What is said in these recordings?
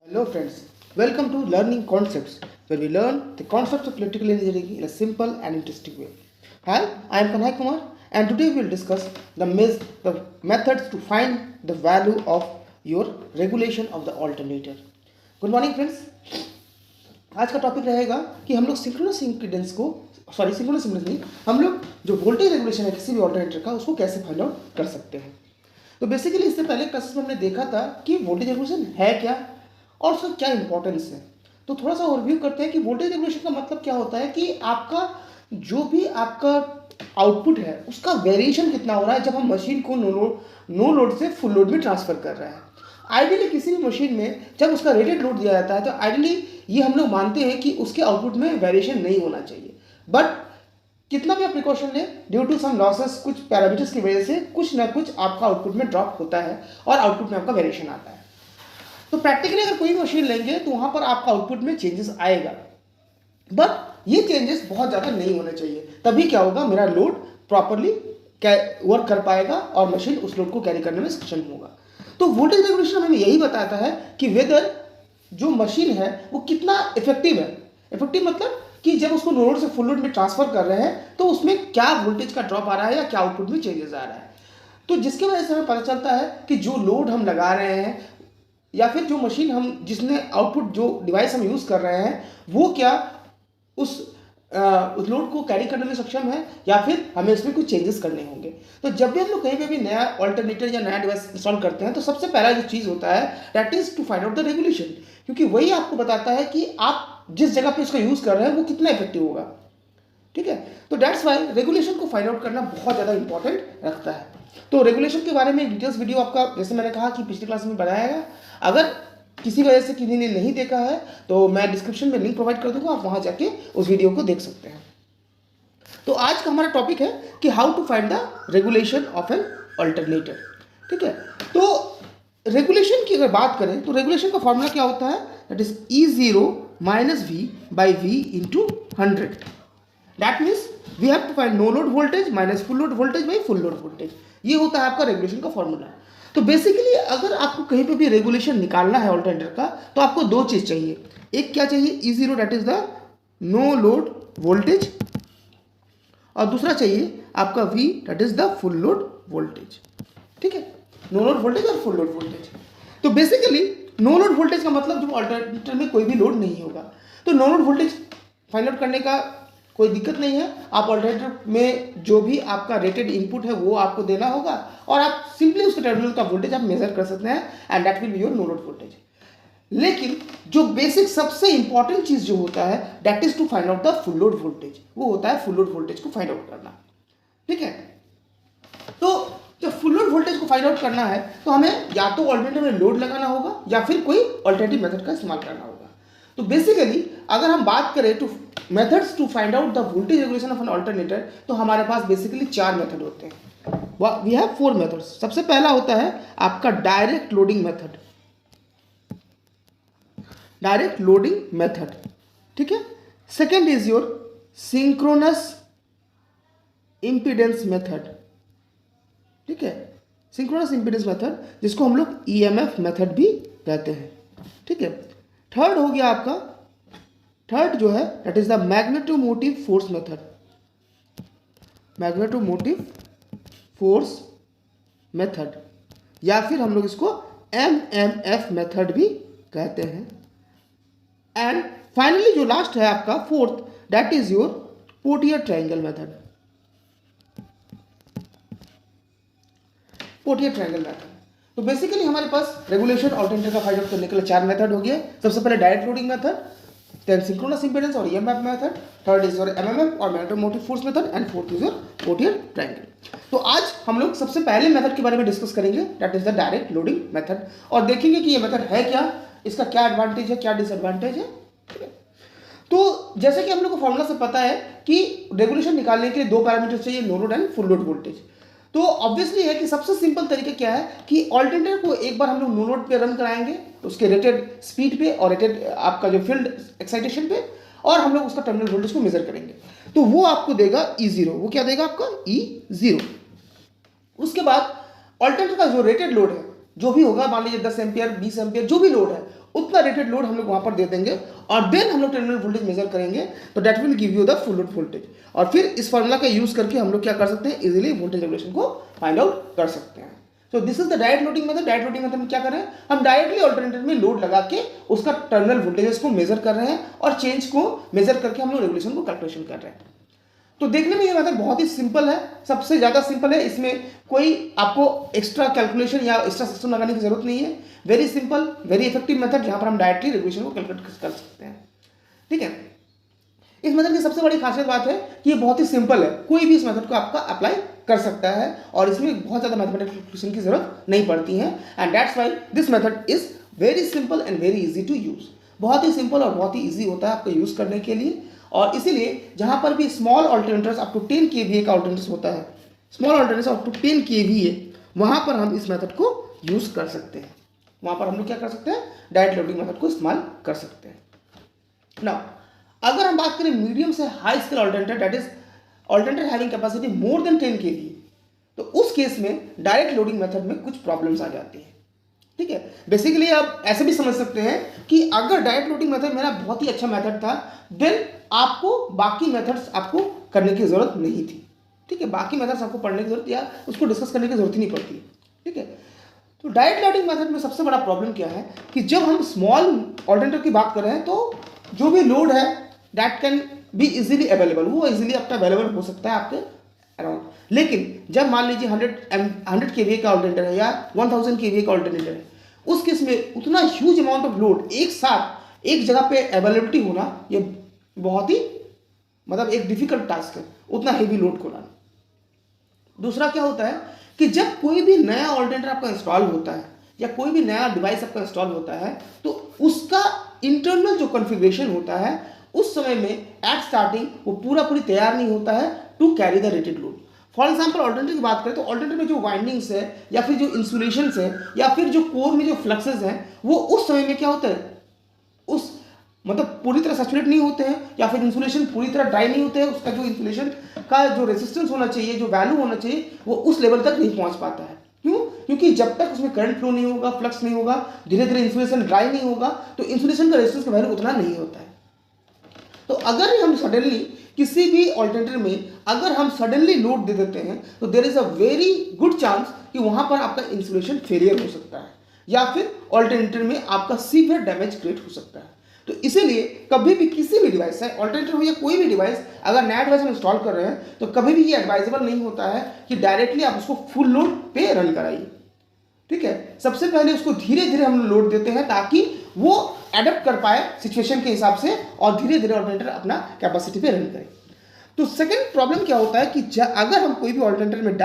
Hello friends, welcome to Learning Concepts, where we learn the concepts of electrical engineering in a simple and interesting way. Hi, I am Kanhai Kumar, and today we will discuss the methods to find the value of your regulation of the alternator. Good morning friends. आज का topic रहेगा कि हम लोग synchronous impedance को synchronous impedance नहीं, हम लोग जो वोल्टेज रेगुलेशन है किसी भी ऑल्टरनेटर का उसको कैसे फाइंड आउट कर सकते हैं। तो बेसिकली इससे पहले क्लासेस में हमने देखा था कि वोल्टेज रेगुलेशन है क्या और उसका क्या इंपॉर्टेंस है। तो थोड़ा सा ओवरव्यू करते हैं कि वोल्टेज रेगुलेशन का मतलब क्या होता है कि आपका जो भी आपका आउटपुट है उसका वेरिएशन कितना हो रहा है जब हम मशीन को नो लोड से फुल लोड में ट्रांसफर कर रहे हैं। आइडियली किसी भी मशीन में जब उसका रेटेड लोड दिया जाता है तो आइडियली ये हम लोग मानते हैं कि उसके आउटपुट में वेरिएशन नहीं होना चाहिए, बट कितना भी आप प्रिकॉशन लें ड्यू टू सम लॉसेस कुछ पैरामीटर्स की वजह से कुछ ना कुछ आपका आउटपुट में ड्रॉप होता है और आउटपुट में आपका वेरिएशन आता है। तो प्रैक्टिकली अगर कोई मशीन लेंगे तो वहां पर आपका आउटपुट में चेंजेस आएगा, बट ये चेंजेस बहुत ज़्यादा नहीं होने चाहिए। तभी क्या होगा, मेरा लोड प्रॉपरली वर्क कर पाएगा और मशीन उस लोड को कैरी करने में सक्षम होगा। तो वोल्टेज रेगुलेशन हमें यही बताता है कि वेदर जो मशीन है वो कितना इफेक्टिव है। इफेक्टिव मतलब कि जब उसको नो लोड से फुल लोड में ट्रांसफर कर रहे हैं तो उसमें क्या वोल्टेज का ड्रॉप आ रहा है या क्या आउटपुट में चेंजेस आ रहा है। तो जिसकी वजह से हमें पता चलता है कि जो लोड हम लगा रहे हैं या फिर जो मशीन हम जिसने आउटपुट जो डिवाइस हम यूज़ कर रहे हैं वो क्या उस लोड को कैरी करने में सक्षम है या फिर हमें इसमें कुछ चेंजेस करने होंगे। तो जब भी हम लोग कहीं पे भी नया ऑल्टरनेटर या नया डिवाइस इंस्टॉल करते हैं तो सबसे पहला जो चीज़ होता है that is to find out the regulation, क्योंकि वही आपको बताता है कि आप जिस जगह पे उसका यूज़ कर रहे हैं वो कितना इफेक्टिव होगा। ठीक है, तो दैट्स वाई रेगुलेशन को फाइंड आउट करना बहुत ज़्यादा इंपॉर्टेंट रखता है। तो रेगुलेशन के बारे में डिटेल्स वीडियो आपका जैसे मैंने कहा कि पिछली क्लास में बनाया। अगर किसी वजह से किसी ने नहीं देखा है तो मैं डिस्क्रिप्शन में लिंक प्रोवाइड कर दूंगा, आप वहां जाके उस वीडियो को देख सकते हैं। तो आज का हमारा टॉपिक है कि how to find the regulation of an alternator. ठीक है, तो रेगुलेशन की अगर बात करें तो रेगुलेशन का फॉर्मूला क्या होता है, that is E0 minus V by V into 100। That means we have to find no load voltage minus full load voltage by full load voltage. ये होता है आपका रेगुलेशन का फॉर्मूला। तो बेसिकली अगर आपको कहीं पे भी रेगुलेशन निकालना है ऑल्टरनेटर का तो आपको दो चीज़ चाहिए। एक क्या चाहिए, E0 that is the no load voltage, और दूसरा चाहिए आपका V that is the full load voltage. ठीक है, नो लोड वोल्टेज और फुल लोड वोल्टेज। तो बेसिकली नो लोड वोल्टेज का मतलब जब ऑल्टरनेटर में कोई भी लोड नहीं होगा तो no load voltage find out करने का कोई दिक्कत नहीं है। आप ऑल्टरनेटर में जो भी आपका रेटेड इनपुट है वो आपको देना होगा और आप सिंपली उसके टर्मिनल का वोल्टेज आप मेजर कर सकते हैं and that will be your no load voltage. लेकिन जो बेसिक सबसे इंपॉर्टेंट चीज जो होता है that is to find out the full load voltage, वो होता है फुल लोड वोल्टेज को फाइंड आउट करना। ठीक है, तो जब फुल लोड वोल्टेज को फाइंड आउट करना है तो हमें या तो ऑल्टरनेटर में लोड लगाना होगा या फिर कोई ऑल्टरनेटिव मेथड का इस्तेमाल करना होगा। तो बेसिकली अगर हम बात करें two methods to find out the voltage regulation of an alternator तो हमारे पास बेसिकली 4 मेथड होते हैं। We have 4 methods. सबसे पहला होता है आपका direct loading method, direct loading method. ठीक है, second is your synchronous impedance method. ठीक है, सिंक्रोनस इंपीडेंस मेथड जिसको हम लोग EMF मेथड भी कहते हैं। ठीक है, थर्ड हो गया आपका, थर्ड जो है that is the magnetomotive force method, magnetomotive force method, या फिर हम लोग इसको MMF मेथड भी कहते हैं। एंड फाइनली जो लास्ट है आपका fourth that is your Potier triangle method, Potier triangle method. तो बेसिकली हमारे पास रेगुलेशन ऑल्टरनेटर का फाइंड आउट करने के लिए 4 मेथड हो गए। सबसे पहले direct loading method, then synchronous impedance और EMF method, third is your MMF और magnetomotive force method, and fourth is your Potier triangle. तो आज हम लोग सबसे पहले मेथड के बारे में डिस्कस करेंगे that is the direct loading method, और देखेंगे कि ये मेथड है क्या, इसका क्या एडवांटेज है, क्या डिसएडवांटेज है। तो जैसे कि हम लोग को फॉर्मूला से पता है कि रेगुलेशन निकालने के लिए 2 पैरामीटर चाहिए, no load and full load voltage. तो ऑब्वियसली है कि सबसे सिंपल तरीका क्या है कि ऑल्टरनेटर को एक बार हम लोग नो लोड पे रन कराएंगे उसके रेटेड स्पीड पे और रेटेड आपका जो फील्ड एक्साइटेशन पे, और हम लोग उसका टर्मिनल वोल्टेज को मेजर करेंगे तो वो आपको देगा E0। वो क्या देगा आपका E0। उसके बाद ऑल्टरनेटर का जो रेटेड लोड है जो भी होगा, मान लीजिए 10 एम्पियर 20 एम्पियर जो भी लोड है उतना रेटेड लोड हम लोग वहाँ पर दे देंगे और देन हम लोग टर्मिनल वोल्टेज मेजर करेंगे, तो that will give you the full load voltage. और फिर इस फॉर्मूला का यूज़ करके हम लोग क्या कर सकते हैं, इजीली वोल्टेज रेगुलेशन को फाइंड आउट कर सकते हैं। So this is the direct loading method. Direct loading method में क्या कर रहे हैं, हम डायरेक्टली अल्टरनेटर में लोड लगा के उसका टर्मिनल वोल्टेजेस को मेजर कर रहे हैं और चेंज को मेजर करके हम लोग रेगुलेशन को कैलकुलेशन कर रहे हैं। तो देखने में ये मेथड बहुत ही सिंपल है, सबसे ज़्यादा सिंपल है। इसमें कोई आपको एक्स्ट्रा कैलकुलेशन या एक्स्ट्रा सिस्टम लगाने की जरूरत नहीं है। Very simple, very effective method, जहाँ पर हम डायरेक्टली रेगुलेशन को कैलकुलेट कर सकते हैं। ठीक है, इस मेथड की सबसे बड़ी खासियत बात है कि ये बहुत ही सिंपल है, कोई भी इस मेथड को आपका अप्लाई कर सकता है और इसमें बहुत ज़्यादा मैथमेटिकल कैलकुलेशन की जरूरत नहीं पड़ती है। And that's why this method is very simple and very easy to use. बहुत ही सिंपल और बहुत ही ईजी होता है आपको यूज़ करने के लिए। और इसीलिए जहाँ पर भी small alternators up to 10 kVA का ऑल्टरनेटर्स होता है, small alternators up to 10 kVA, वहाँ पर हम इस मेथड को यूज़ कर सकते हैं। वहाँ पर हम लोग क्या कर सकते हैं, डायरेक्ट लोडिंग मेथड को इस्तेमाल कर सकते हैं। नाउ अगर हम बात करें मीडियम से high scale alternator, that is alternator having capacity more than 10 kVA, तो उस केस में डायरेक्ट लोडिंग मेथड में कुछ प्रॉब्लम्स आ जाती हैं। ठीक है, बेसिकली आप ऐसे भी समझ सकते हैं कि अगर डायरेक्ट लोडिंग मेथड मेरा बहुत ही अच्छा मेथड था, देन आपको बाकी मेथड्स आपको करने की जरूरत नहीं थी। ठीक है, बाकी मेथड्स आपको पढ़ने की जरूरत या उसको डिस्कस करने की जरूरत ही नहीं पड़ती। ठीक है, तो डायरेक्ट लोडिंग मेथड में सबसे बड़ा प्रॉब्लम क्या है कि जब हम स्मॉल ऑल्टरनेटर की बात कर रहे हैं तो जो भी लोड है that can be easily available, वो इजीली आपका अवेलेबल हो सकता है आपके अराउंड। लेकिन जब मान लीजिए 100 kVA का ऑल्टरनेटर है या 1000 kVA का ऑल्टरनेटर है, उस केस में उतना ह्यूज अमाउंट ऑफ लोड एक साथ एक जगह पे अवेलेबिलिटी होना ये बहुत ही मतलब एक डिफिकल्ट टास्क है, उतना हेवी लोड को लाना। दूसरा क्या होता है कि जब कोई भी नया ऑल्टरनेटर आपका इंस्टॉल होता है या कोई भी नया डिवाइस आपका इंस्टॉल होता है, तो उसका इंटरनल जो कॉन्फ़िगरेशन होता है उस समय में एट स्टार्टिंग वो पूरी तैयार नहीं होता है to carry the rated load. For example alternator की बात करें तो ऑल्टरनेटर में जो वाइंडिंग्स है या फिर जो इंसुलेशंस है या फिर जो कोर में जो फ्लक्सेस हैं, वो उस समय में क्या होता है, उस मतलब पूरी तरह सैचुरेट नहीं होते हैं या फिर इंसुलेशन पूरी तरह ड्राई नहीं होते हैं। उसका जो इंसुलेशन का जो रेजिस्टेंस होना चाहिए, जो वैल्यू होना चाहिए, वो उस लेवल तक नहीं पहुंच पाता है। क्यों? क्योंकि जब तक उसमें करंट फ्लो नहीं होगा, फ्लक्स नहीं होगा, धीरे धीरे इंसुलेशन ड्राई नहीं होगा, तो इंसुलेशन का रेजिस्टेंस का वैल्यू उतना नहीं होता है। तो अगर हम सडनली किसी भी ऑल्टरनेटर में अगर हम सडनली लोड दे देते हैं, तो there is a very good chance कि वहां पर आपका इंसुलेशन फेलियर हो सकता है या फिर ऑल्टरनेटर में आपका सीवियर डैमेज क्रिएट हो सकता है। तो इसीलिए कभी भी किसी भी डिवाइस है, ऑल्टरनेटर हो या कोई भी डिवाइस, अगर नया डिवाइस हम इंस्टॉल कर रहे हैं तो कभी भी ये एडवाइजेबल नहीं होता है कि डायरेक्टली आप उसको फुल लोड पे रन कराइए। ठीक है, सबसे पहले उसको धीरे धीरे हम लोड देते हैं ताकि वो एडप्ट कर पाए सिचुएशन के हिसाब से और धीरे धीरे ऑल्टरनेटर अपना कैपेसिटी पे रन करे। तो सेकंड प्रॉब्लम क्या होता है कि अगर हम कोई भी ऑल्टरनेटर में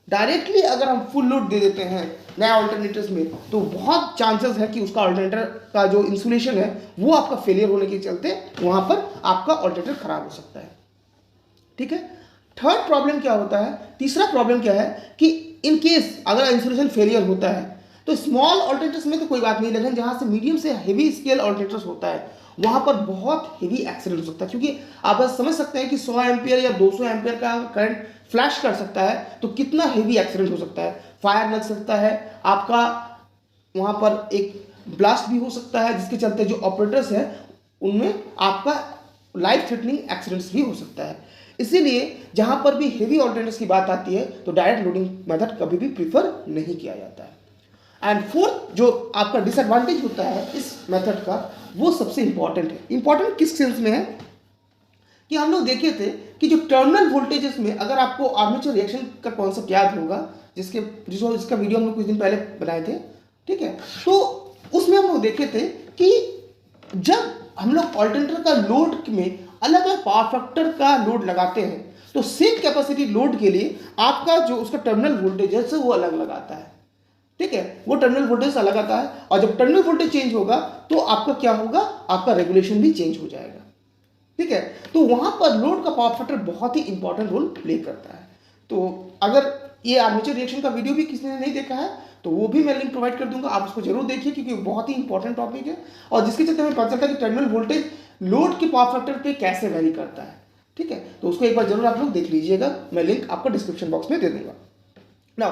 डायरेक्टली अगर हम फुल लोड दे देते हैं नया ऑल्टरनेटर्स में, तो बहुत चांसेस है कि उसका ऑल्टरनेटर का जो इंसुलेशन है वो आपका फेलियर होने के चलते वहां पर आपका ऑल्टरनेटर खराब हो सकता है। ठीक है, थर्ड प्रॉब्लम क्या होता है, तीसरा प्रॉब्लम क्या है कि इन केस अगर इंसुलेशन फेलियर होता है तो स्मॉल ऑल्टरनेटर्स में तो कोई बात नहीं, लेकिन जहाँ से मीडियम से हेवी स्केल ऑल्टरनेटर्स होता है वहाँ पर बहुत हेवी एक्सीडेंट हो सकता है। क्योंकि आप बस समझ सकते हैं कि 100 एम्पियर या 200 एम्पियर का करंट फ्लैश कर सकता है तो कितना हेवी एक्सीडेंट हो सकता है, फायर लग सकता है, आपका वहाँ पर एक ब्लास्ट भी हो सकता है जिसके चलते जो ऑपरेटर्स हैं उनमें आपका लाइफ थ्रेटनिंग एक्सीडेंट्स भी हो सकता है। इसीलिए जहाँ पर भी हेवी ऑल्टरनेटर्स की बात आती है तो डायरेक्ट लोडिंग मेथड कभी भी प्रीफर नहीं किया जाता है। एंड फोर्थ जो आपका डिसएडवांटेज होता है इस मेथड का, वो सबसे इंपॉर्टेंट है। इंपॉर्टेंट किस सेंस में है कि हम लोग देखे थे कि जो टर्मिनल वोल्टेजेस में, अगर आपको आर्मेचर रिएक्शन का कॉन्सेप्ट याद होगा जिसका वीडियो हम लोग कुछ दिन पहले बनाए थे, ठीक है, तो उसमें हम लोग देखे थे कि जब हम लोग ऑल्टरनेटर का लोड में अलग अलग पावर फैक्टर का लोड लगाते हैं तो सेम कैपेसिटी लोड के लिए आपका जो उसका टर्मिनल वोल्टेज है वो अलग लगाता है। ठीक है, वो टर्मिनल वोल्टेज अलग आता है और जब टर्मिनल वोल्टेज चेंज होगा तो आपका क्या होगा, आपका रेगुलेशन भी चेंज हो जाएगा। ठीक है, तो वहां पर लोड का पावर फैक्टर बहुत ही इंपॉर्टेंट रोल प्ले करता है। तो अगर ये आर्मेचर रिएक्शन का वीडियो भी किसी ने नहीं देखा है तो वो भी मैं लिंक प्रोवाइड कर दूंगा, आप उसको जरूर देखिए क्योंकि बहुत ही इंपॉर्टेंट टॉपिक है और जिसके चलते हमें पता चलता है कि टर्मिनल वोल्टेज लोड के पावर फैक्टर पे कैसे वैरी करता है। ठीक है, तो उसको एक बार जरूर आप लोग देख लीजिएगा, मैं लिंक आपको डिस्क्रिप्शन बॉक्स में दे दूंगा। नाउ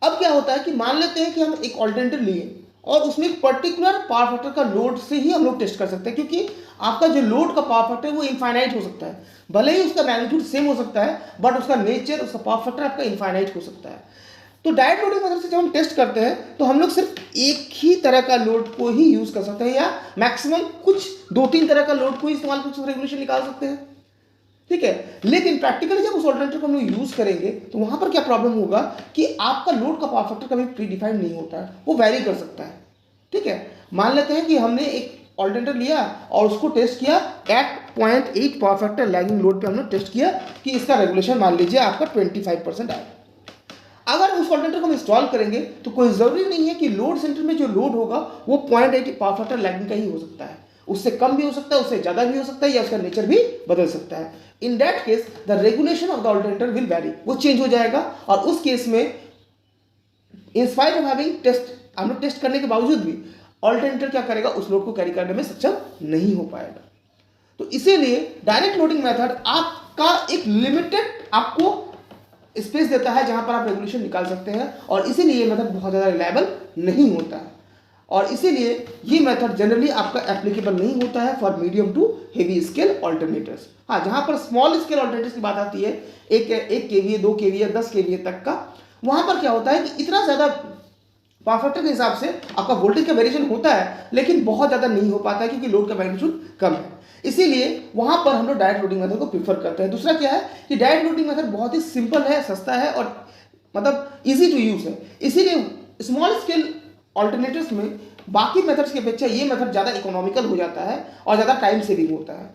अब क्या होता है कि मान लेते हैं कि हम एक ऑल्टरनेटर लिए और उसमें एक पर्टिकुलर पावर फैक्टर का लोड से ही हम लोग टेस्ट कर सकते हैं, क्योंकि आपका जो लोड का पावर फैक्टर है वो इनफाइनाइट हो सकता है। भले ही उसका मैग्नीट्यूड सेम हो सकता है, बट उसका नेचर, उसका पावर फैक्टर आपका इनफाइनाइट हो सकता है। तो डायरेक्ट लोडिंग मेथड से जब हम टेस्ट करते हैं तो हम लोग सिर्फ एक ही तरह का लोड को ही यूज कर सकते हैं, या मैक्सिमम कुछ 2-3 तरह का लोड को इस्तेमाल करके रेगुलेशन निकाल सकते हैं, ठीक है। लेकिन प्रैक्टिकली जब उस ऑल्टरनेटर को हम लोग यूज करेंगे तो वहां पर क्या प्रॉब्लम होगा कि आपका लोड का पावर फैक्टर कभी प्री डिफाइंड नहीं होता है, वो वैरी कर सकता है, ठीक है। मान लेते हैं कि हमने एक ऑल्टरनेटर लिया और उसको टेस्ट किया at 0.8 power factor lagging load पे हमने टेस्ट किया कि इसका रेगुलेशन मान लीजिए आपका 25% आए। अगर उस ऑल्टरनेटर को हम इंस्टॉल करेंगे तो कोई जरूरी नहीं है कि लोड सेंटर में जो लोड होगा वो 0.8 पावर फैक्टर लैगिंग का ही हो सकता है, उससे कम भी हो सकता है, उससे ज्यादा भी हो सकता है, या उसका नेचर भी बदल सकता है। In that case the regulation of the alternator will vary, वो चेंज हो जाएगा। और उस केस में in spite of having test, हम लोग टेस्ट करने के बावजूद भी ऑल्टरनेटर क्या करेगा, उस लोड को कैरी करने में सक्षम नहीं हो पाएगा। तो इसीलिए डायरेक्ट लोडिंग मेथड आपका एक लिमिटेड आपको स्पेस देता है जहां पर आप रेगुलेशन निकाल सकते हैं, और इसीलिए ये मेथड बहुत ज़्यादा रिलायबल नहीं होता है, और इसीलिए ये मेथड जनरली आपका एप्लीकेबल नहीं होता है for medium to heavy scale alternators. हाँ, जहां पर स्मॉल स्केल ऑल्टरनेटर्स की बात आती है, 1 kVA 2 kVA 10 kVA तक का, वहां पर क्या होता है कि इतना ज़्यादा पावर फैक्टर के हिसाब से आपका वोल्टेज का वेरिएशन होता है, लेकिन बहुत ज़्यादा नहीं हो पाता है क्योंकि लोड का मैग्नीट्यूड कम है। इसीलिए वहां पर हम लोग डायरेक्ट लोडिंग मेथड को प्रीफर करते हैं। दूसरा क्या है कि डायरेक्ट लोडिंग मेथड बहुत ही सिंपल है, सस्ता है, और मतलब इजी टू यूज है। इसीलिए स्मॉल स्केल ऑल्टरनेटर्स में बाकी मेथड्स की अपेक्षा ये मेथड ज़्यादा इकोनॉमिकल हो जाता है और ज़्यादा टाइम सेविंग होता है,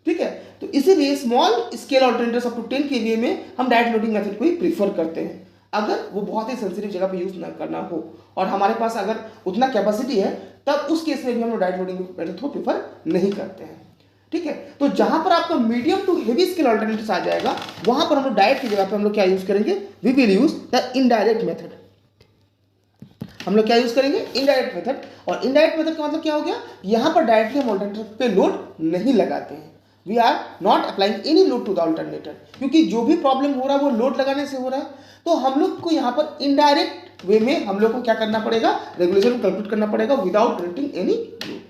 ठीक है। तो इसीलिए small scale alternators up to 10 kVA में हम डायरेक्ट लोडिंग मेथड को ही प्रीफर करते हैं, अगर वो बहुत ही सेंसिटिव जगह पे यूज ना करना हो और हमारे पास अगर उतना कैपेसिटी है, तब उस केस में भी हम लोग डायरेक्ट लोडिंग मेथड को प्रीफर नहीं करते हैं, ठीक है। तो जहां पर आपका medium to heavy scale alternatives आ जाएगा, वहां पर हम लोग डायरेक्ट की जगह पे हम लोग क्या यूज करेंगे, we will use the indirect method. हम लोग क्या यूज करेंगे, इनडायरेक्ट मेथड। और इनडायरेक्ट मेथड का मतलब क्या हो गया, यहां पर डायरेक्टली हम ऑल्टरनेटर पे लोड नहीं लगाते हैं, we are not applying any load to the alternator, क्योंकि जो भी प्रॉब्लम हो रहा है वो लोड लगाने से हो रहा है। तो हम लोग को यहाँ पर इनडायरेक्ट वे में हम लोग को क्या करना पड़ेगा, रेगुलेशन कैलकुलेट करना पड़ेगा विदाउट क्रिएटिंग एनी लोड।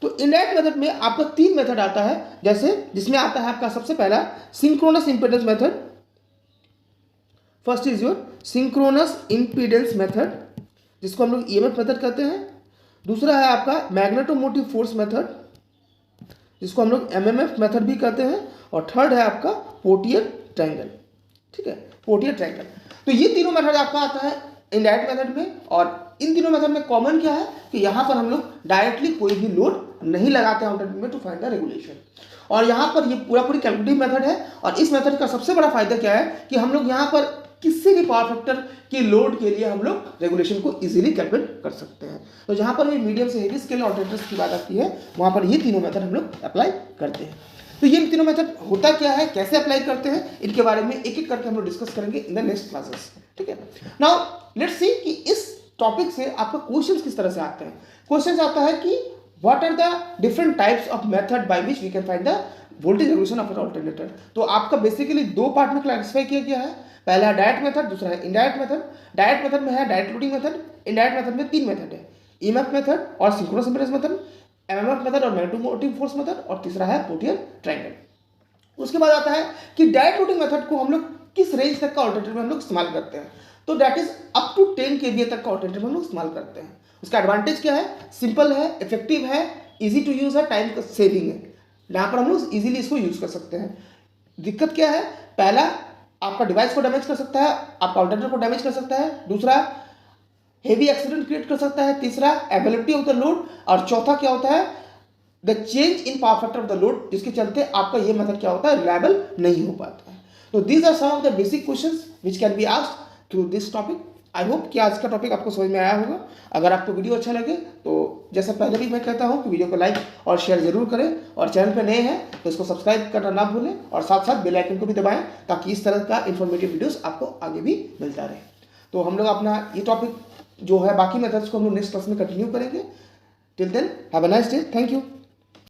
तो इनडायरेक्ट मेथड में आपका 3 मेथड आता है, जैसे जिसमें आता है आपका सबसे पहला synchronous impedance method. First is your synchronous impedance method, जिसको हम लोग ईएमएफ मेथड कहते हैं। दूसरा है आपका मैग्नेटोमोटिव फोर्स मेथड, जिसको हम लोग एमएमएफ मेथड भी कहते हैं। और थर्ड है आपका पोर्टियर ट्रायंगल, ठीक है, पोर्टियर ट्रायंगल। तो ये तीनों मेथड आपका आता है इनडायरेक्ट मेथड में, और इन तीनों मेथड में कॉमन क्या है कि यहाँ पर हम लोग डायरेक्टली कोई भी लोड नहीं लगाते हैं ऑल्टरनेटर में टू फाइंड द रेगुलेशन। और यहाँ पर ये पूरी कैलकुलेटिव मेथड है, और इस मेथड का सबसे बड़ा फायदा क्या है कि हम लोग यहाँ पर किसी भी पावर फैक्टर की लोड के लिए हम लोग रेगुलेशन को इजीली कैलकुलेट कर सकते हैं। तो जहाँ पर भी मीडियम से हेवी स्केल ऑल्टरनेटर्स की बात आती है, वहाँ पर ये तीनों मेथड हम लोग अप्लाई करते हैं। तो ये तीनों मेथड होता क्या है, कैसे अप्लाई करते हैं, इनके बारे में एक एक करके हम लोग डिस्कस करेंगे इन द नेक्स्ट क्लासेस, ठीक है। नाउ लेट्स सी कि इस टॉपिक से आपका क्वेश्चंस किस तरह से आते हैं। क्वेश्चंस आता है कि what are the different types of method by which we can find the voltage regulation of an alternator. तो आपका बेसिकली 2 पार्ट में क्लासिफाई किया गया है, पहला है डायरेक्ट मेथड, दूसरा है इनडायरेक्ट मेथड। डायरेक्ट मेथड में है direct loading method, indirect method में 3 मेथड है, ईएमएफ मेथड और synchronous impedance method, MMF method और मैग्नेटोमोटिव फोर्स मेथड, और तीसरा है पोर्टियर ट्रायंगल। उसके बाद आता है कि डायरेक्ट लोडिंग मेथड को हम लोग किस रेंज तक का ऑल्टरनेटर में हम लोग इस्तेमाल करते हैं। तो that is up to 10 kVA तक का ऑल्टरनेटर में हम लोग इस्तेमाल करते हैं। उसका एडवांटेज क्या है, सिंपल है, इफेक्टिव है, इजी टू यूज है, टाइम सेविंग है, यहाँ पर हम लोग इजीली इसको यूज कर सकते हैं। दिक्कत क्या है, पहला आपका डिवाइस को डैमेज कर सकता है, आपका ऑल्टरनेटर को डैमेज कर सकता है, दूसरा हेवी एक्सीडेंट क्रिएट कर सकता है, तीसरा अवेलेबिलिटी ऑफ द लोड, और चौथा क्या होता है, the change in power factor of the load, जिसके चलते आपका ये मेथड क्या होता है, रिलायबल नहीं हो पाता है। तो these are some of the basic questions which can be asked through this topic. I hope कि आज का टॉपिक आपको समझ में आया होगा। अगर आपको वीडियो अच्छा लगे तो जैसा पहले भी मैं कहता हूँ कि वीडियो को लाइक और शेयर जरूर करें, और चैनल पर नए हैं तो इसको सब्सक्राइब करना ना भूलें, और साथ साथ बेल आइकन को भी दबाएं ताकि इस तरह का इन्फॉर्मेटिव वीडियोस आपको आगे भी मिलता रहे। तो हम लोग अपना ये टॉपिक जो है बाकी मेथड्स को हम लोग नेक्स्ट क्लास में कंटिन्यू करेंगे। Till then have a nice day, thank you.